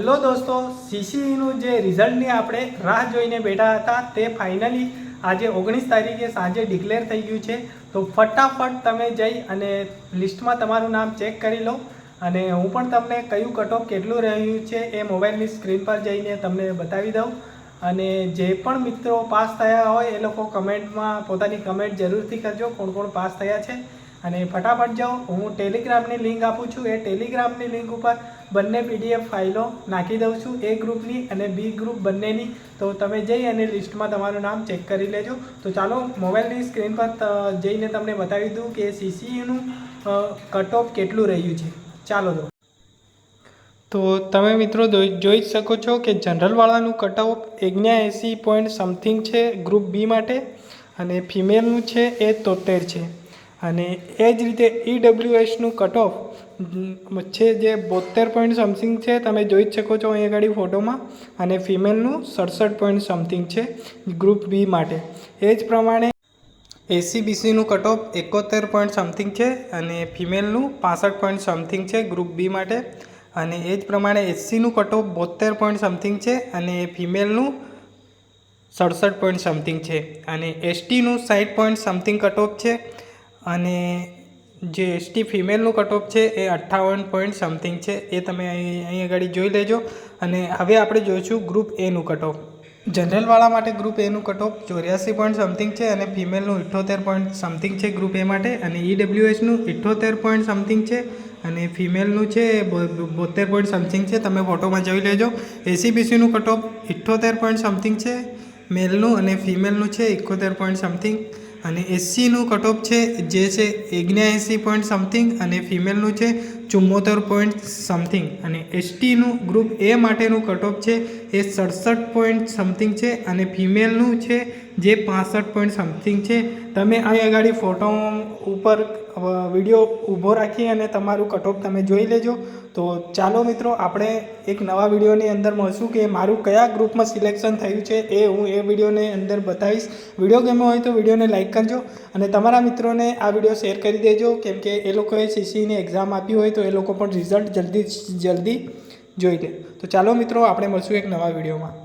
Hello દોસ્તો, સીસીઈનું જે રિઝલ્ટની આપણે રાહ જોઈને બેઠા હતા તે ફાઇનલી આજે 19 તારીખે સાંજે ડિક્લેર થઈ ગયું છે। તો ફટાફટ તમે જઈ અને લિસ્ટમાં તમારું નામ ચેક કરી લો અને હું પણ તમને કયું કટઓફ કેટલું રહ્યું છે એ મોબાઈલની સ્ક્રીન પર જઈને તમને બતાવી દઉં। અને જે પણ મિત્રો પાસ થયા હોય એ લોકો કમેન્ટમાં પોતાની કમેન્ટ જરૂરથી કરજો કોણ કોણ પાસ થયા છે। અને ફટાફટ જાઓ, હું ટેલિગ્રામની લિંક આપું છું, એ ટેલિગ્રામની લિંક ઉપર બંને પીડીએફ ફાઇલો નાખી દઉં છું, એ ગ્રુપની અને બી ગ્રુપ બંનેની। તો તમે જઈ અને લિસ્ટમાં તમારું નામ ચેક કરી લેજો। તો ચાલો મોબાઈલની સ્ક્રીન પર જઈને તમને બતાવી દઉં કે સીસીઈનું કટઓફ કેટલું રહ્યું છે। ચાલો દો તો તમે મિત્રો જોઈ શકો છો કે જનરલવાળાનું કટઓફ 79 પોઈન્ટ સમથિંગ છે ગ્રુપ બી માટે, અને ફિમેલનું છે એ 73 છે। અને એ જ રીતે ઈડબ્લ્યુએસનું કટઓફ છે જે 72 પોઈન્ટ સમથિંગ છે, તમે જોઈ જ શકો છો અહીં આગળ ફોટોમાં, અને ફિમેલનું 67 પોઈન્ટ સમથિંગ છે ગ્રુપ બી માટે। એ જ પ્રમાણે એસીબીસીનું કટઓફ 71 પોઈન્ટ સમથિંગ છે અને ફિમેલનું 65 પોઈન્ટ સમથિંગ છે ગ્રુપ બી માટે। અને એ જ પ્રમાણે એસસીનું કટઓફ 72 પોઈન્ટ સમથિંગ છે અને ફિમેલનું 67 પોઈન્ટ સમથિંગ છે। અને એસટીનું 60 પોઈન્ટ સમથિંગ કટઓફ છે અને જે એસટી ફિમેલનું કટઓફ છે એ 58 પોઈન્ટ સમથિંગ છે, એ તમે અહીં આગળ જોઈ લેજો। અને હવે આપણે જોઈશું ગ્રુપ એનું કટઓફ। જનરલવાળા માટે ગ્રુપ એનું કટઓફ 84 પોઈન્ટ સમથિંગ છે અને ફિમેલનું 78 પોઈન્ટ સમથિંગ છે ગ્રુપ એ માટે। અને ઈડબ્લ્યુએસનું 78 પોઈન્ટ સમથિંગ છે અને ફિમેલનું છે 72 પોઈન્ટ સમથિંગ છે, તમે ફોટોમાં જોઈ લેજો। એસીબીસીનું કટઓફ 78 પોઈન્ટ સમથિંગ છે મેલનું, અને ફિમેલનું છે 71 પોઈન્ટ સમથિંગ। અને એસસીનું કટઓફ છે જે છે 79 પોઈન્ટ સમથિંગ અને ફિમેલનું છે 74 પોઈન્ટ સમથિંગ। અને એસટીનું ગ્રુપ એ માટેનું કટઓફ છે એ 67 પોઈન્ટ સમથિંગ છે અને ફિમેલનું છે જે 65 પોઈન્ટ સમથિંગ છે। તમે અહીં આગળ ફોટો ઉપર વિડીયો ઊભો રાખી અને તમારું કટઓફ તમે જોઈ લેજો। તો ચાલો મિત્રો, આપણે એક નવા વિડીયોની અંદર મળશું કે મારું કયા ગ્રુપમાં સિલેક્શન થયું છે એ હું એ વિડીયોની અંદર બતાવીશ। વિડીયો ગમ્યો હોય તો વિડીયોને લાઇક કરજો અને તમારા મિત્રોને આ વિડીયો શેર કરી દેજો, કેમ કે એ લોકોએ સીસીઈની એક્ઝામ આપી હોય તો એ લોકો પણ રિઝલ્ટ જલ્દી જોઈ લે। તો ચાલો મિત્રો, આપણે મળશું એક નવા વિડીયોમાં।